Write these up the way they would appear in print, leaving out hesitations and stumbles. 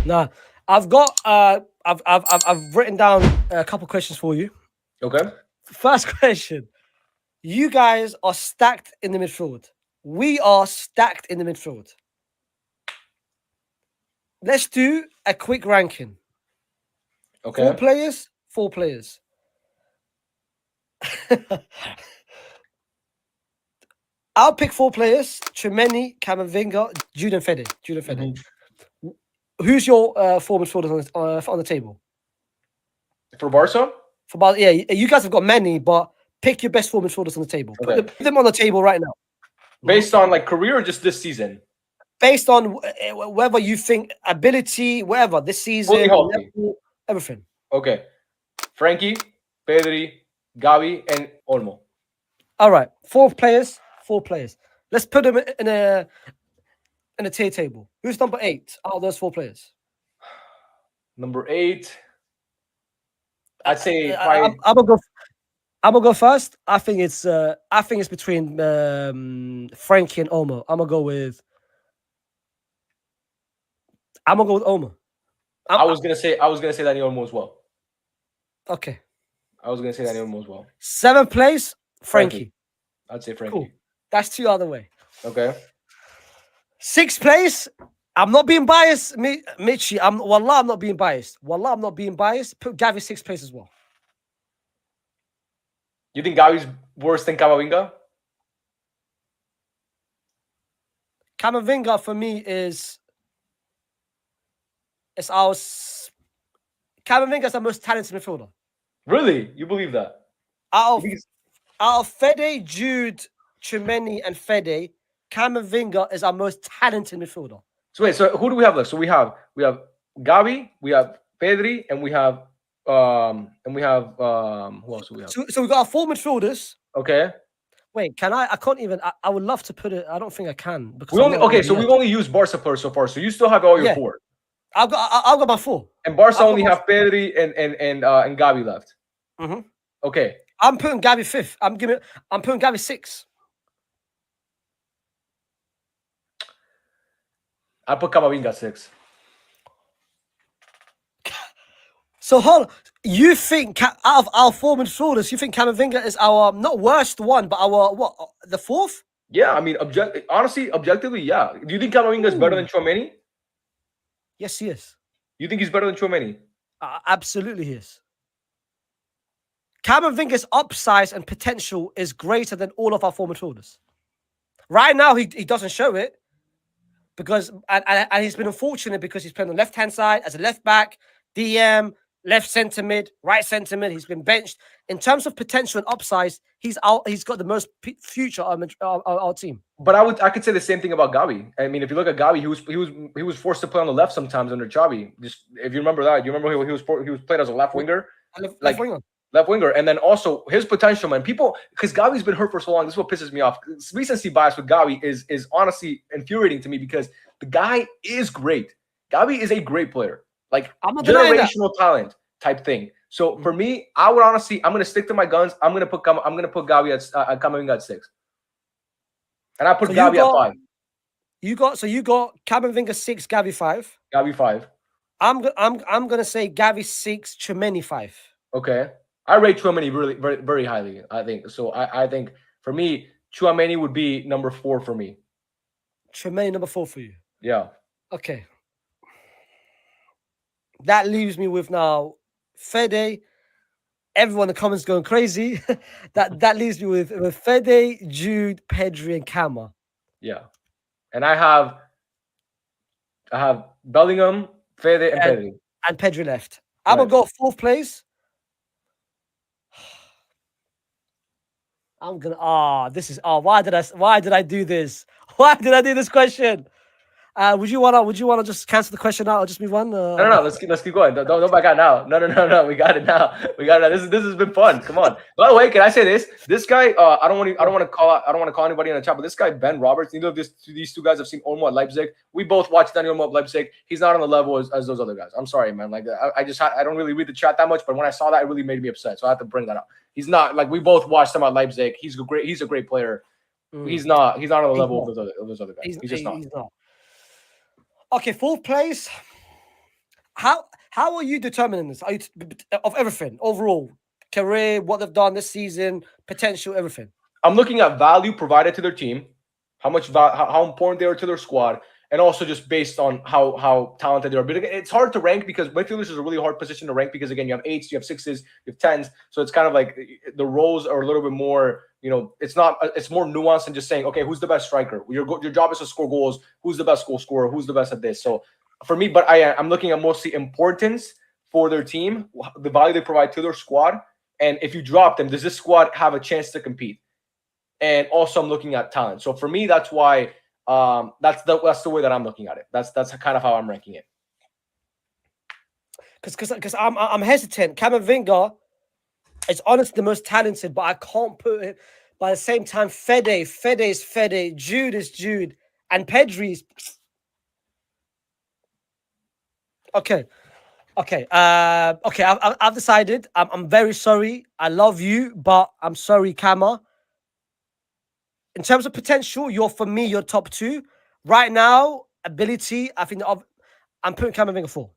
Nah, I've got I've written down a couple questions for you. Okay. First question: you guys are stacked in the midfield. We are stacked in the midfield. Let's do a quick ranking. Okay. Four players. I'll pick four players: Tchouameni, Camavinga, Jude and Fede. Who's your four midfielders on the table? For Barca? You guys have got many, but pick your best four midfielders on the table. Okay. Put them on the table right now. Based on like career or just this season? Based on whether you think ability, whatever, this season, level, everything. Okay. Frenkie, Pedri, Gavi, and Olmo. All right. Four players. Let's put them in a tier table. Who's number 8 out of those four players? Number 8. I'd say I'm gonna go first. I think it's between Frenkie and Olmo. I'm gonna go with Olmo. I was gonna say Dani Olmo as well. Okay. I was gonna say Dani Olmo as well. 7th place, Frenkie. I'd say Frenkie. Cool. That's 2 out of the way. Okay. 6th place. I'm not being biased, Mitchie. I'm not being biased. Put Gavi 6th place as well. You think Gavi's worse than Camavinga? Camavinga for me is Camavinga's the most talented midfielder. Really? You believe that? Out of Fede, Jude, Tchouameni, and Fede, Camavinga is our most talented midfielder. So wait, so who do we have left? So we have Gavi, we have Pedri, and we have who else do we have? So we got our 4 midfielders. Okay. Wait, can I can't even. I would love to put it. I don't think I can because we've only used Barca players so far. So you still have all your 4. I've got my 4. And Barca only have Pedri and Gavi left. Mm-hmm. Okay. I'm putting Gavi 5th. I'm putting Gavi 6th. I put Camavinga 6th. So hold on. You think out of our 4 midfielders, you think Camavinga is our not worst one, but our the 4th? Yeah, I mean, objectively, yeah. Do you think Camavinga is better than Tchouameni? Yes, he is. You think he's better than Tchouameni? Absolutely, he is. Camavinga's upside and potential is greater than all of our 4 midfielders. Right now, he doesn't show it because and he's been unfortunate because he's playing on the left-hand side as a left back, DM, left centre mid, right centre mid. He's been benched. In terms of potential and upside, he's got the most future on our team. But I could say the same thing about Gavi. I mean, if you look at Gavi, he was forced to play on the left sometimes under Xavi. Just if you remember that, you remember he was played as a left winger, left winger, and then also his potential, man. People, because Gavi's been hurt for so long, this is what pisses me off. Recency bias with Gavi is honestly infuriating to me because the guy is great. Gavi is a great player, like generational talent type thing. So for me, I'm going to stick to my guns. I'm going to put Gavi at Camavinga at 6, and I put Gavi at 5. You got Camavinga 6, Gavi 5. Gavi 5. I'm gonna say Gavi 6, Tchouameni 5. Okay. I rate Tchouameni really very, very highly, I think. So I think for me, Tchouameni would be number 4 for me. Tchouameni number 4 for you. Yeah. Okay. That leaves me with now Fede. Everyone in the comments going crazy. that leaves me with Fede, Jude, Pedri, and Cama. Yeah. And I have Bellingham, Fede, and Pedri. And Pedri left. I'm gonna go 4th place. I'm gonna. Why did I do this? Why did I do this question? Would you wanna just cancel the question out or just move on? No. Let's keep going. Don't back out now. No. We got it now. This has been fun. Come on. By the way, can I say this? This guy, I don't want to call anybody in the chat, but this guy Ben Roberts. Neither of these 2 guys have seen Olmo at Leipzig. We both watched Dani Olmo at Leipzig. He's not on the level as those other guys. I'm sorry, man. Like I don't really read the chat that much, but when I saw that, it really made me upset. So I have to bring that up. He's not like we both watched him at Leipzig. He's a great player. He's not on the level of those other guys. He's just not. Okay, 4th place. how are you determining this? Are you of everything overall, career, what they've done this season, potential, everything? I'm looking at value provided to their team, how important they are to their squad, and also just based on how talented they are. But it's hard to rank because midfielders is a really hard position to rank because again, you have eights, you have sixes, you have tens, so it's kind of like the roles are a little bit more. It's more nuanced than just saying, okay, who's the best striker? Your job is to score goals. Who's the best goal scorer? Who's the best at this? So for me, but I'm looking at mostly importance for their team, the value they provide to their squad, and if you drop them, does this squad have a chance to compete? And also, I'm looking at talent. So for me, that's why that's the way that I'm looking at it. That's kind of how I'm ranking it. Because I'm hesitant. Camavinga is honestly the most talented, but I can't put it. By the same time, Fede is Fede, Jude is Jude, and Pedri's. Okay. I've decided. I'm very sorry. I love you, but I'm sorry, Kama. In terms of potential, for me, you're top 2. Right now, ability, I think I'm putting Camavinga 4.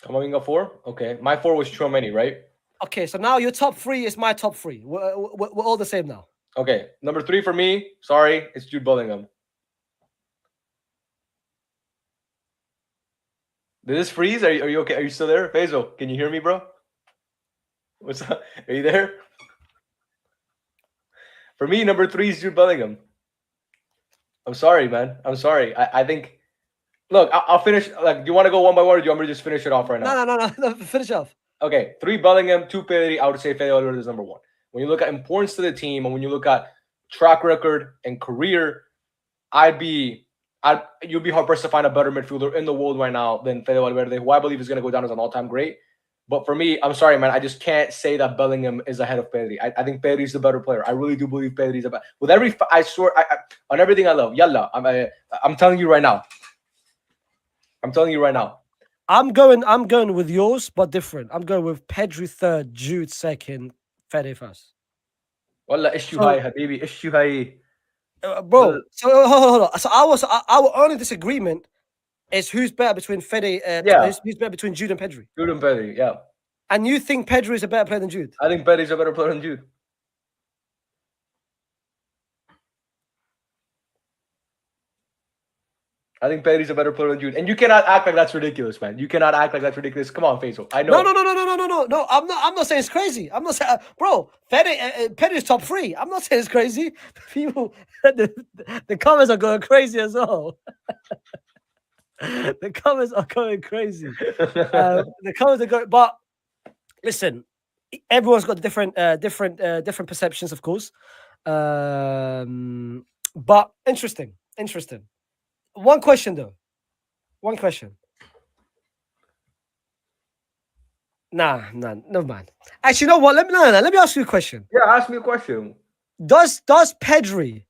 Camavinga 4? Okay. My 4 was Tchouameni, right? Okay, so now your top 3 is my top 3. We're all the same now. Okay. Number 3 for me, sorry, it's Jude Bellingham. Did this freeze? Are you okay? Are you still there? Faysal, can you hear me, bro? What's up? Are you there? For me, number 3 is Jude Bellingham. I'm sorry, man. I'm sorry. I think. Look, I'll finish. Like, do you want to go one by one, or do you want me to just finish it off right now? No. Finish off. Okay, 3 Bellingham, 2 Pedri. I would say Fede Valverde is number 1. When you look at importance to the team, and when you look at track record and career, you'd be hard pressed to find a better midfielder in the world right now than Fede Valverde, who I believe is going to go down as an all-time great. But for me, I'm sorry, man. I just can't say that Bellingham is ahead of Pedri. I think Pedri is the better player. I really do believe Pedri is with every. I swear, on everything I love. Yalla, I'm telling you right now. I'm going with yours, but different. I'm going with Pedri 3rd, Jude 2nd, Fede 1st. Wallah, issue high, habibi, issue high. Bro, so hold on. So our only disagreement is who's better between Fede. Who's better between Jude and Pedri? Jude and Pedri, yeah. And you think Pedri is a better player than Jude? I think Pedri is a better player than Jude. I think Pedri's a better player than Jude. And you cannot act like that's ridiculous, man. You cannot act like that's ridiculous. Come on, Faysal. I know. No. I'm not saying it's crazy. I'm not saying, bro, Pedri's top 3. I'm not saying it's crazy. People, the comments are going crazy as well. The comments are going crazy. The comments are going, but listen, everyone's got different perceptions, of course. But interesting. One question though. Nah, never mind. Actually, you know what? Let me ask you a question. Yeah, ask me a question. Does Pedri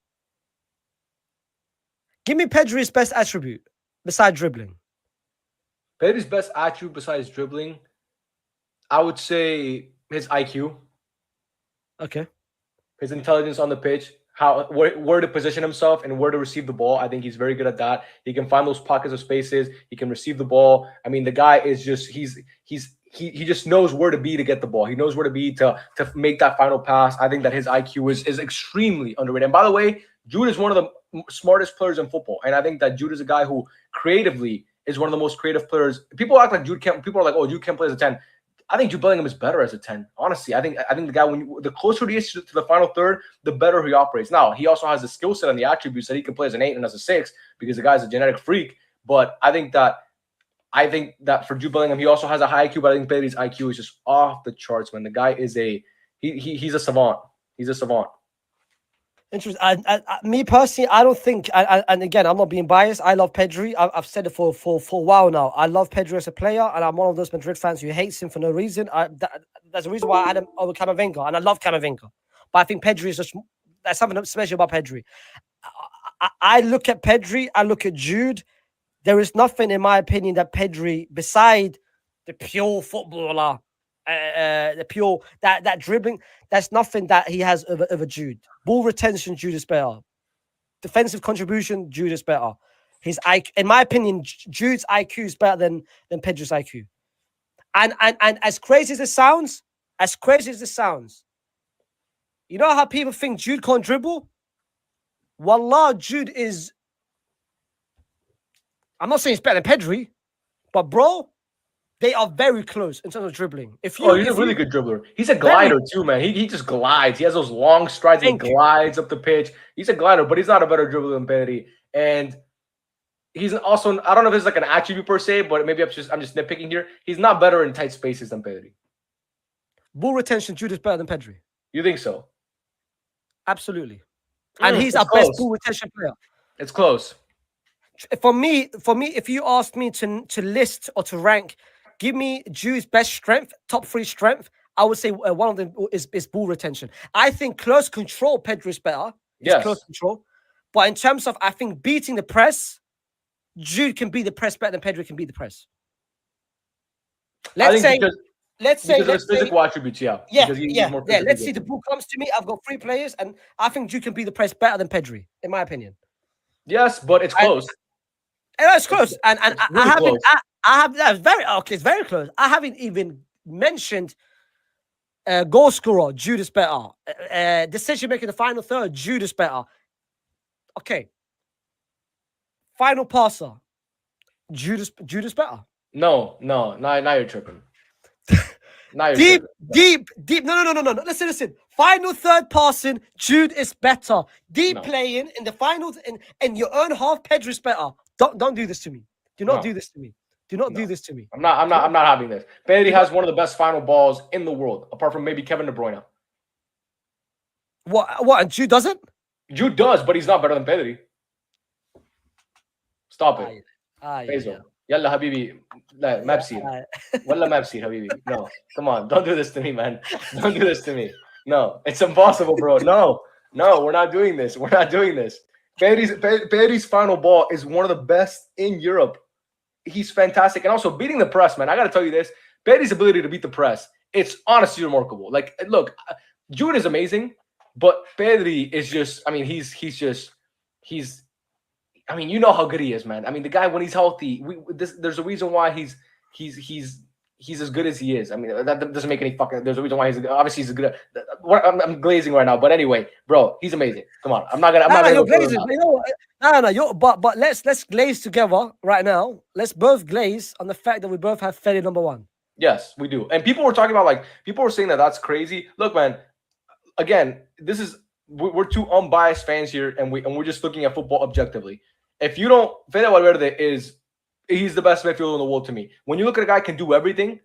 give me Pedri's best attribute besides dribbling? Pedri's best attribute besides dribbling, I would say his IQ. Okay. His intelligence on the pitch, where to position himself and where to receive the ball. I think he's very good at that. He can find those pockets of spaces. He can receive the ball. I mean, the guy is just he just knows where to be to get the ball. He knows where to be to make that final pass. I think that his IQ is extremely underrated. And by the way, Jude is one of the smartest players in football. And I think that Jude is a guy who creatively is one of the most creative players. People act like Jude can't. People are like, oh, Jude can't play as a 10. I think Jude Bellingham is better as a 10. Honestly, I think the guy, the closer he is to the final third, the better he operates. Now, he also has the skill set and the attributes that he can play as an 8 and as a 6 because the guy's a genetic freak. But I think that for Jude Bellingham, he also has a high IQ, but I think Pedri's IQ is just off the charts, man. The guy is he's a savant. He's a savant. Interesting. Me personally, I don't think. And again, I'm not being biased. I love Pedri. I've said it for a while now. I love Pedri as a player, and I'm one of those Madrid fans who hates him for no reason. There's a reason why I had him over Camavinga, and I love Camavinga. But I think Pedri is there's something special about Pedri. I look at Pedri. I look at Jude. There is nothing, in my opinion, that Pedri, beside the pure footballer, the pure that dribbling, that's nothing that he has over Jude. Ball retention, Jude is better. Defensive contribution, Jude is better. His IQ, in my opinion, Jude's IQ is better than Pedri's IQ. And as crazy as it sounds, you know how people think Jude can't dribble? Wallah, Jude is. I'm not saying he's better than Pedri, but bro, they are very close in terms of dribbling. He's a really good dribbler. He's a glider too, man. He just glides. He has those long strides and glides up the pitch. He's a glider, but he's not a better dribbler than Pedri. And he's also, I don't know if it's like an attribute per se, but maybe I'm just nitpicking here. He's not better in tight spaces than Pedri. Ball retention, Jude is better than Pedri. You think so? Absolutely. And he's our best ball retention player. It's close. For me, if you asked me to list or to rank, give me Jude's best strength, top 3 strength, I would say one of them is ball retention. I think close control, Pedri is better. Yes. Close control. But in terms of, I think, beating the press, Jude can beat the press better than Pedri can beat the press. Let's say his physical attributes, Let's see, the ball comes to me. I've got 3 players, and I think Jude can beat the press better than Pedri, in my opinion. Yes, but it's close. It's close, and really it's very close. I haven't even mentioned goal scorer. Jude is better. Decision making the final third. Jude is better. Okay. Final passer. Jude is better. No. Now you're tripping. Deep. No. Listen. Final third passing, Jude is better. Playing in the finals, in your own half, Pedri is better. Don't do this to me. Do not do this to me. Do not do this to me. I'm not having this. Pedri has one of the best final balls in the world, apart from maybe Kevin De Bruyne. What? And Jude doesn't? Jude does, but he's not better than Pedri. Stop it. Faysal. Yalla habibi. Mabsir. Walla mabsir habibi. No. Come on. Don't do this to me, man. Don't do this to me. No. It's impossible, bro. No, we're not doing this. Pedri's final ball is one of the best in Europe. He's fantastic. And also beating the press, man. I got to tell you this. Pedri's ability to beat the press, it's honestly remarkable. Like, look, Jude is amazing, but Pedri is just, I mean, I mean, you know how good he is, man. I mean, the guy, when he's healthy, there's a reason why he's as good as he is. I mean, that doesn't make any fucking. There's a reason why he's a good. I'm glazing right now, but anyway, bro, he's amazing. Come on, I'm not gonna. You're glazing. But let's glaze together right now. Let's both glaze on the fact that we both have Fede number 1. Yes, we do. And people were talking about, people were saying that's crazy. Look, man. Again, we're 2 unbiased fans here, and we're just looking at football objectively. If you don't, Fede Valverde he's the best midfielder in the world to me. When you look at a guy who can do everything,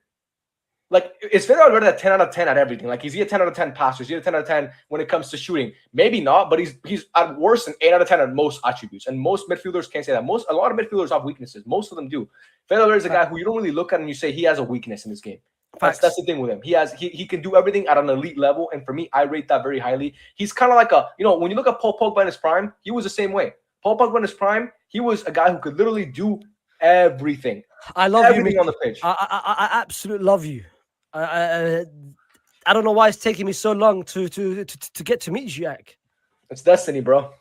is Fede Valverde a 10 out of 10 at everything? Is he a 10 out of 10 passer? Is he a 10 out of 10 when it comes to shooting? Maybe not, but he's at worst an 8 out of 10 at most attributes. And most midfielders can't say that. A lot of midfielders have weaknesses. Most of them do. Fede Valverde is a guy who you don't really look at and you say he has a weakness in his game. That's the thing with him. He can do everything at an elite level, and for me, I rate that very highly. He's kind of like when you look at Paul Pogba in his prime, he was the same way. Paul Pogba in his prime, he was a guy who could literally do everything. I love everything you on the pitch. I absolutely love you. I don't know why it's taking me so long to get to meet you, Ak. It's destiny, bro.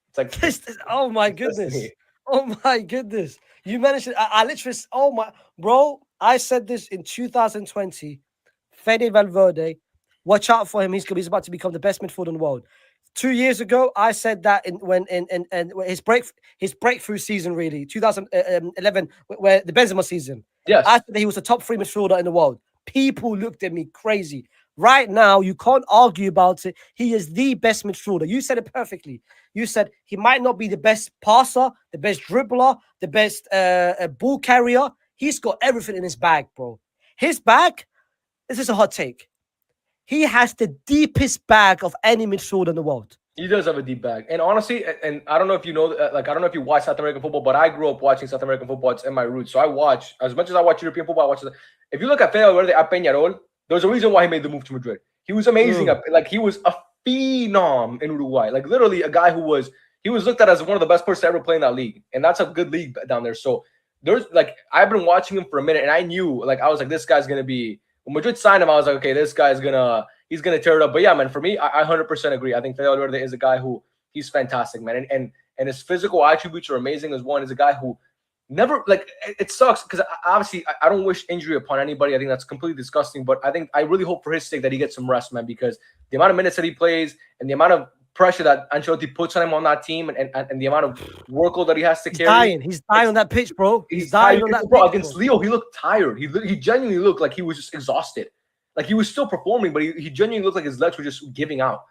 It's like oh my goodness. Destiny. Oh my goodness. You managed to, I literally, oh my, bro, I said this in 2020. Fede Valverde, watch out for him. He's about to become the best midfielder in the world. 2 years ago, I said that when his breakthrough season, really, 2011, where the Benzema season. Yes. I said that he was the top 3 midfielder in the world. People looked at me crazy. Right now, you can't argue about it. He is the best midfielder. You said it perfectly. You said he might not be the best passer, the best dribbler, the best ball carrier. He's got everything in his bag, bro. His bag, this is a hot take. He has the deepest bag of any midfielder in the world. He does have a deep bag. And honestly, and I don't know if you know, I don't know if you watch South American football, but I grew up watching South American football. It's in my roots. So I watch, as much as I watch European football, I watch. If you look at Fede Valverde at Peñarol, there's a reason why he made the move to Madrid. He was amazing. He was a phenom in Uruguay. Literally a guy he was looked at as one of the best players to ever play in that league. And that's a good league down there. So there's I've been watching him for a minute, and I knew, I was like, this guy's going to be, when Madrid signed him, I was like, okay, this guy's he's going to tear it up. But yeah, man, for me, I 100% agree. I think Fede Valverde is a guy who, he's fantastic, man. And his physical attributes are amazing as one. He's a guy who, never like it sucks because obviously I don't wish injury upon anybody. I think that's completely disgusting. But I really hope for his sake that he gets some rest, man, because the amount of minutes that he plays and the amount of pressure that Ancelotti puts on him on that team and the amount of workload that he has to carry. He's dying on that pitch, bro. He's dying on that pitch, bro. Against Leo, he looked tired. He genuinely looked like he was just exhausted. Like he was still performing, but he genuinely looked like his legs were just giving out.